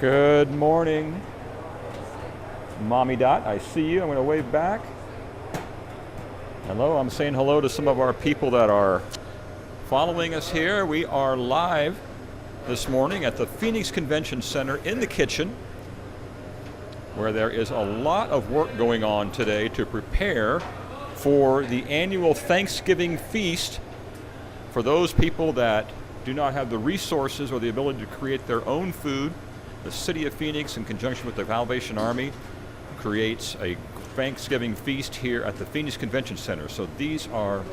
Good morning, Mommy Dot. I see you. I'm going to wave back. Hello. I'm saying hello to some of our people that are following us here. We are live this morning at the Phoenix Convention Center in the kitchen, where there is a lot of work going on today to prepare for the annual Thanksgiving feast for those people that do not have the resources or the ability to create their own food. The City of Phoenix, in conjunction with the Salvation Army, creates a Thanksgiving feast here at the Phoenix Convention Center. So these are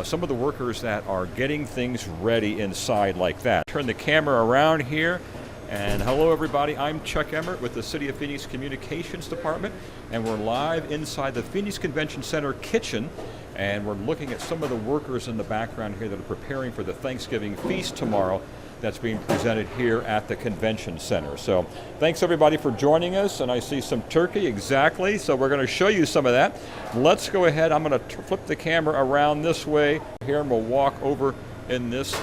some of the workers that are getting things ready inside like that. Turn the camera around here. And hello everybody, I'm Chuck Emmert with the City of Phoenix Communications Department, and we're live inside the Phoenix Convention Center kitchen, and we're looking at some of the workers in the background here that are preparing for the Thanksgiving feast tomorrow that's being presented here at the Convention Center. So thanks everybody for joining us, and I see some turkey, exactly, so we're going to show you some of that. Let's go ahead, I'm going to flip the camera around this way here, and we'll walk over in this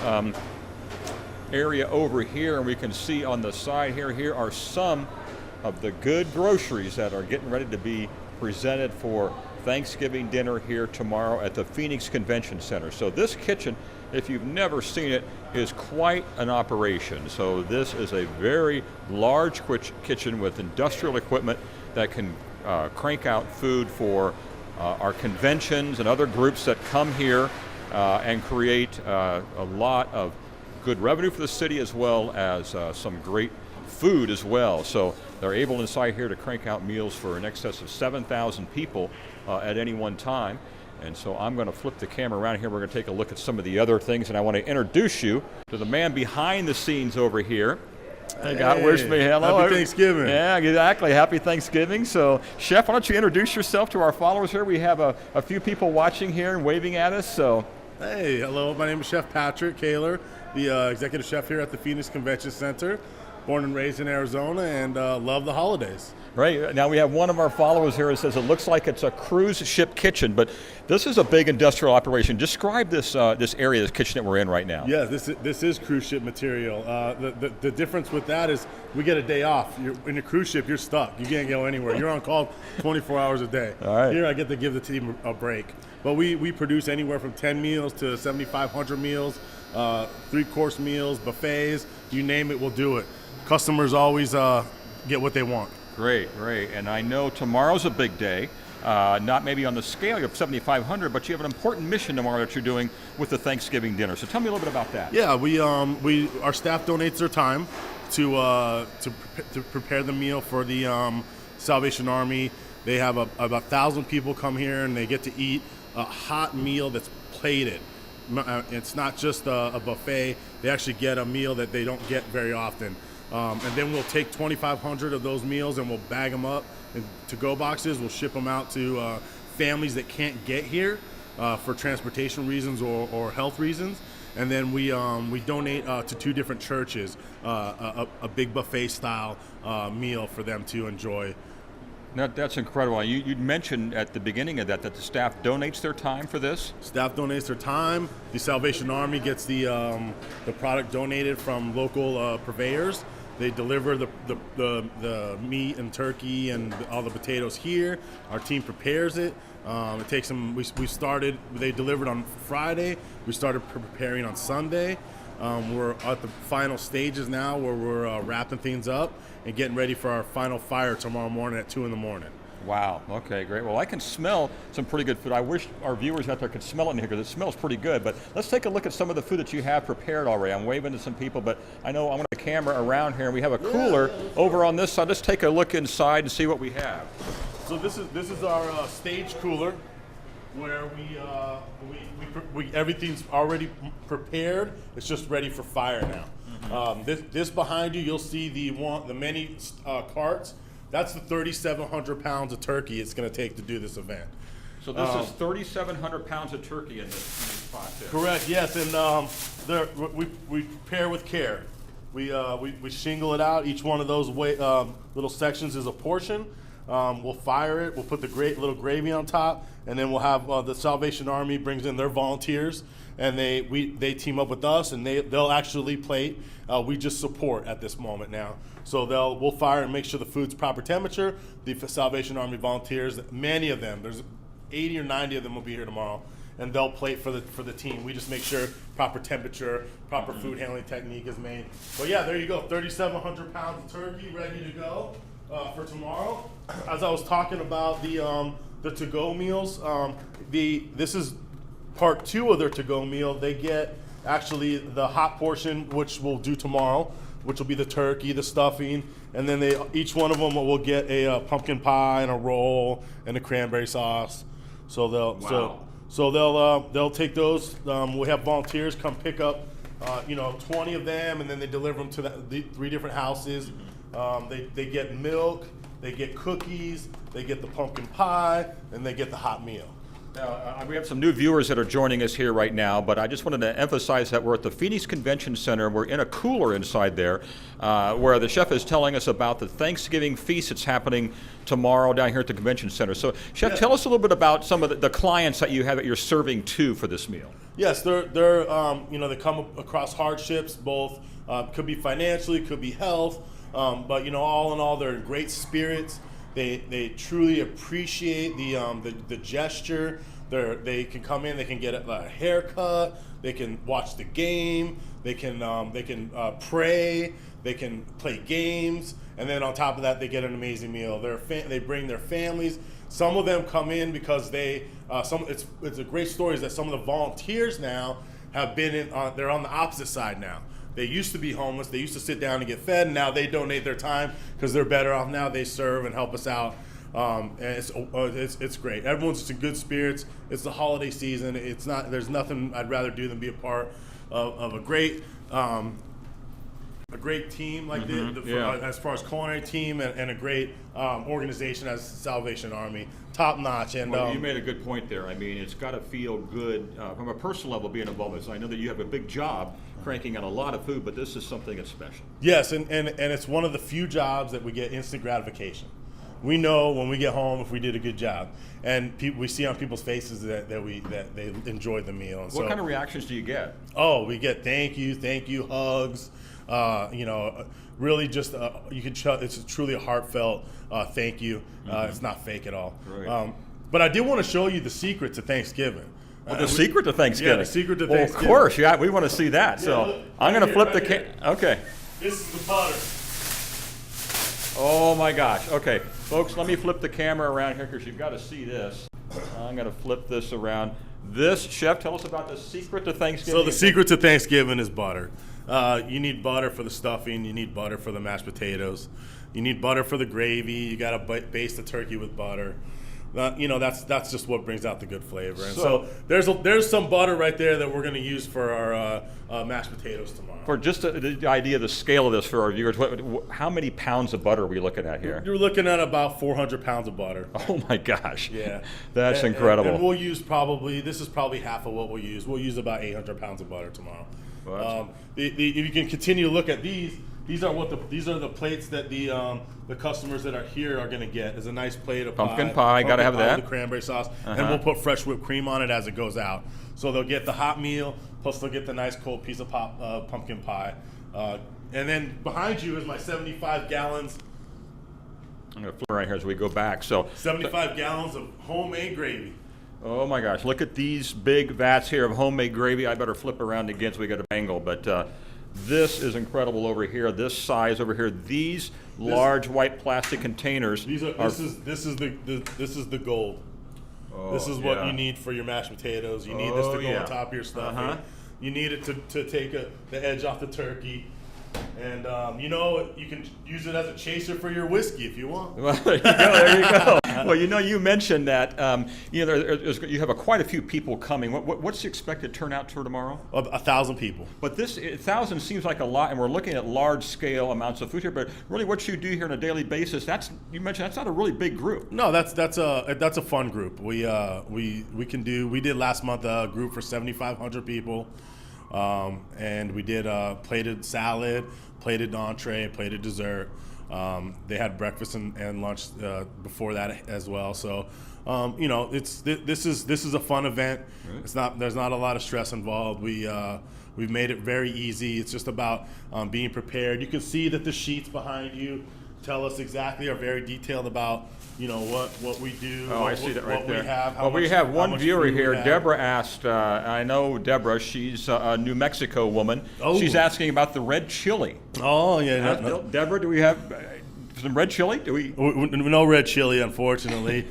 area over here, and we can see on the side here are some of the good groceries that are getting ready to be presented for Thanksgiving dinner here tomorrow at the Phoenix Convention Center. So this kitchen, if you've never seen it, is quite an operation. So this is a very large kitchen with industrial equipment that can crank out food for our conventions and other groups that come here and create a lot of good revenue for the city, as well as some great food as well. So they're able inside here to crank out meals for in excess of 7,000 people at any one time. And so I'm going to flip the camera around here. We're going to take a look at some of the other things, and I want to introduce you to the man behind the scenes over here. Hey, God, where's me? Hello. Happy Thanksgiving. Yeah, exactly. Happy Thanksgiving. So, Chef, why don't you introduce yourself to our followers here? We have a few people watching here and waving at us. So, hey, hello. My name is Chef Patrick Kaler, the executive chef here at the Phoenix Convention Center. Born and raised in Arizona, and love the holidays. Right. Now we have one of our followers here that says it looks like it's a cruise ship kitchen, but this is a big industrial operation. Describe this this area, this kitchen that we're in right now. Yeah, this is cruise ship material. The difference with that is we get a day off. In a cruise ship, you're stuck. You can't go anywhere. You're on call 24 hours a day. All right. Here I get to give the team a break. But we produce anywhere from 10 meals to 7,500 meals, 3-course meals, buffets, you name it, we'll do it. Customers always get what they want. Great. And I know tomorrow's a big day, not maybe on the scale of 7,500, but you have an important mission tomorrow that you're doing with the Thanksgiving dinner. So tell me a little bit about that. Yeah, our staff donates their time to prepare the meal for the Salvation Army. They have about 1,000 people come here, and they get to eat a hot meal that's plated. It's not just a buffet. They actually get a meal that they don't get very often. And then we'll take 2,500 of those meals and we'll bag them up in to-go boxes. We'll ship them out to families that can't get here for transportation reasons or health reasons. And then we donate to 2 different churches a big buffet style meal for them to enjoy. That's incredible. You mentioned at the beginning of that the staff donates their time for this? Staff donates their time. The Salvation Army gets the product donated from local purveyors. They deliver the meat and turkey and all the potatoes here. Our team prepares it. It takes them. They delivered on Friday. We started preparing on Sunday. We're at the final stages now where we're wrapping things up and getting ready for our final fire tomorrow morning at 2 in the morning. Wow, okay, great. Well, I can smell some pretty good food. I wish our viewers out there could smell it in here because it smells pretty good. But let's take a look at some of the food that you have prepared already. I'm waving to some people, but I know I'm going to camera around here, and we have a cooler over on this side. Let's take a look inside and see what we have. So this is our stage cooler, where we everything's already prepared. It's just ready for fire now. Mm-hmm. This behind you, you'll see the many carts. That's the 3,700 pounds of turkey it's going to take to do this event. So this is 3,700 pounds of turkey in this spot too. Correct. Yes, and we prepare with care. We shingle it out. Each one of those little sections is a portion. We'll fire it. We'll put the little gravy on top, and then we'll have the Salvation Army brings in their volunteers, and they team up with us, and they'll actually plate. We just support at this moment now. So we'll fire and make sure the food's proper temperature. The Salvation Army volunteers, many of them, there's 80 or 90 of them will be here tomorrow, and they'll plate for the team. We just make sure proper temperature, proper food handling technique is made. But yeah, there you go, 3,700 pounds of turkey ready to go for tomorrow. As I was talking about the to-go meals, this is part 2 of their to-go meal. They get actually the hot portion, which we'll do tomorrow, which will be the turkey, the stuffing, and then each one of them will get a pumpkin pie and a roll and a cranberry sauce. So they'll take those. We have volunteers come pick up 20 of them, and then they deliver them to the 3 different houses. They get milk, they get cookies, they get the pumpkin pie, and they get the hot meal. Now, we have some new viewers that are joining us here right now, but I just wanted to emphasize that we're at the Phoenix Convention Center. We're in a cooler inside there where the chef is telling us about the Thanksgiving feast that's happening tomorrow down here at the Convention Center. So, Chef, tell us a little bit about some of the clients that you have that you're serving to for this meal. Yes, they're they come across hardships, both could be financially, could be health, but all in all, they're in great spirits. They truly appreciate the gesture. They can come in, they can get a haircut, they can watch the game, they can pray, they can play games, and then on top of that, they get an amazing meal. They bring their families. Some of them come in because it's a great story is that some of the volunteers now have been they're on the opposite side now. They used to be homeless. They used to sit down and get fed. And now they donate their time because they're better off now. They serve and help us out. And it's great. Everyone's just in good spirits. It's the holiday season. There's nothing I'd rather do than be a part of a great team like as far as culinary team and a great organization as Salvation Army, top notch. And well, you made a good point there. I mean, it's got to feel good from a personal level being involved in this. I know that you have a big job cranking out a lot of food, but this is something that's special. Yes, and it's one of the few jobs that we get instant gratification. We know when we get home if we did a good job, and we see on people's faces that they enjoyed the meal. And what kind of reactions do you get? Oh, we get thank you, hugs. Really just you can it's truly a heartfelt thank you. It's not fake at all. Right. But I did want to show you the secret to Thanksgiving. The secret to Thanksgiving? Yeah, the secret to Thanksgiving. Of course, yeah, we want to see that. So look, I'm going to flip the okay. This is the butter. Oh my gosh. Okay, folks, let me flip the camera around here because you've got to see this. I'm going to flip this around. This, Chef, tell us about the secret to Thanksgiving. So the secret to Thanksgiving is butter. You need butter for the stuffing. You need butter for the mashed potatoes. You need butter for the gravy. You got to baste the turkey with butter. That's just what brings out the good flavor. And so there's some butter right there that we're going to use for our mashed potatoes tomorrow. For just the idea of the scale of this for our viewers, how many pounds of butter are we looking at here? You're looking at about 400 pounds of butter. Oh my gosh. Yeah. That's incredible. And we'll use this is probably half of what we'll use. We'll use about 800 pounds of butter tomorrow. Well, if you can continue to look at these are the plates that the customers that are here are going to get. Is a nice plate of pumpkin pie. Got to have that. With the cranberry sauce, and we'll put fresh whipped cream on it as it goes out. So they'll get the hot meal, plus they'll get the nice cold piece of pumpkin pie. And then behind you is my 75 gallons. I'm going to flip right here as we go back. So 75 gallons of homemade gravy. Oh my gosh! Look at these big vats here of homemade gravy. I better flip around again so we get an angle, but. This is incredible over here. This size over here. These large white plastic containers. This is the gold. Oh, this is what you need for your mashed potatoes. You need this to go on top of your stuffing. You need it to take the edge off the turkey. And you can use it as a chaser for your whiskey if you want. Well, there you go. There you go. Well, you mentioned that you have quite a few people coming. What's the expected turnout for tomorrow? 1,000 people. But this 1,000 seems like a lot, and we're looking at large scale amounts of food here. But really, what you do here on a daily basis, you mentioned that's not a really big group. No, that's a fun group. We did last month a group for 7,500 people. And we did plated salad, plated entree, plated dessert. They had breakfast and lunch before that as well. So, you know, this is a fun event. Right. There's not a lot of stress involved. We've made it very easy. It's just about being prepared. You can see that the sheets behind you tell us exactly, are very detailed about, you know, what we do. Oh, I see that right there. We have, well, we have one viewer here. Deborah asked, I know Deborah, she's a New Mexico woman. Oh. She's asking about the red chili. Oh, yeah. Deborah, do we have some red chili? Do we? No red chili, unfortunately.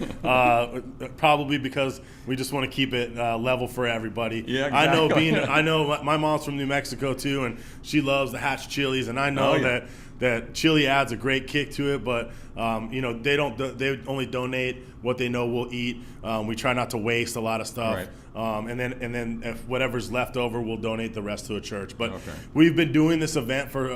Probably because we just want to keep it level for everybody. Yeah, exactly. I know my mom's from New Mexico too, and she loves the hatch chilies, and I know that chili adds a great kick to it, but you know, they only donate what they know we'll eat. We try not to waste a lot of stuff. Right. And then if whatever's left over, we'll donate the rest to a church. But we've been doing this event for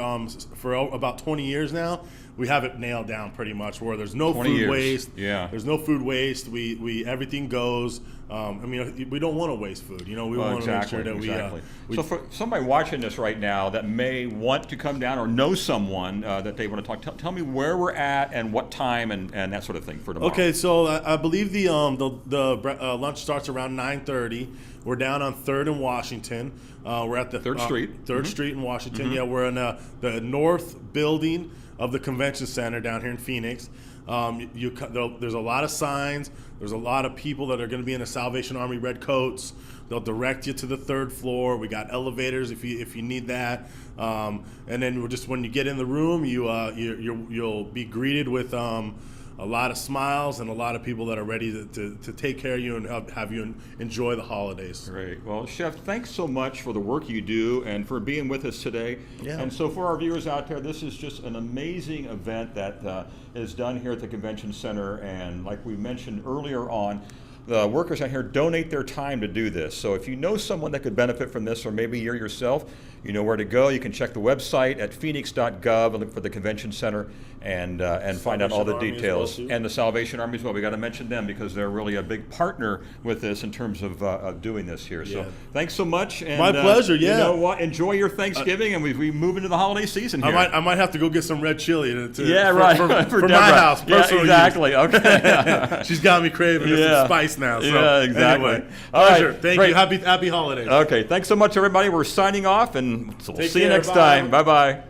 about 20 years now. We have it nailed down pretty much, where there's no food waste. Yeah. There's no food waste. We everything goes. I mean, we don't want to waste food. You know, we want to make sure that we. So for somebody watching this right now that may want to come down or know someone that they want to talk, tell me where we're at and what time and that sort of thing for tomorrow. Okay, so I believe the lunch starts around 9:30. We're down on 3rd and Washington. We're at the 3rd Street. 3rd Street in Washington. Yeah, we're in the north building of the convention center down here in Phoenix. There's a lot of signs. There's a lot of people that are going to be in the Salvation Army red coats. They'll direct you to the 3rd floor. We got elevators if you need that. And then when you get in the room, you'll be greeted with a lot of smiles and a lot of people that are ready to take care of you and have you enjoy the holidays. Great. Well, Chef, thanks so much for the work you do and for being with us today. Yeah. And so for our viewers out there, this is just an amazing event that is done here at the Convention Center. And like we mentioned earlier on, the workers out here donate their time to do this. So if you know someone that could benefit from this, or maybe you're yourself, you know where to go. You can check the website at phoenix.gov and look for the Convention Center and find out all the details. And the Salvation Army as well. We got to mention them because they're really a big partner with this in terms of doing this here. So thanks so much. And, my pleasure. Yeah. You know what? Enjoy your Thanksgiving, and we move into the holiday season here. I might have to go get some red chili for for my house. Yeah, exactly. Use. Okay. She's got me craving some spice now. So yeah, exactly. Anyway, pleasure. Right, Thank you. Happy holidays. Okay. Thanks so much, everybody. We're signing off, and we'll see you next Bye. time. Bye-bye.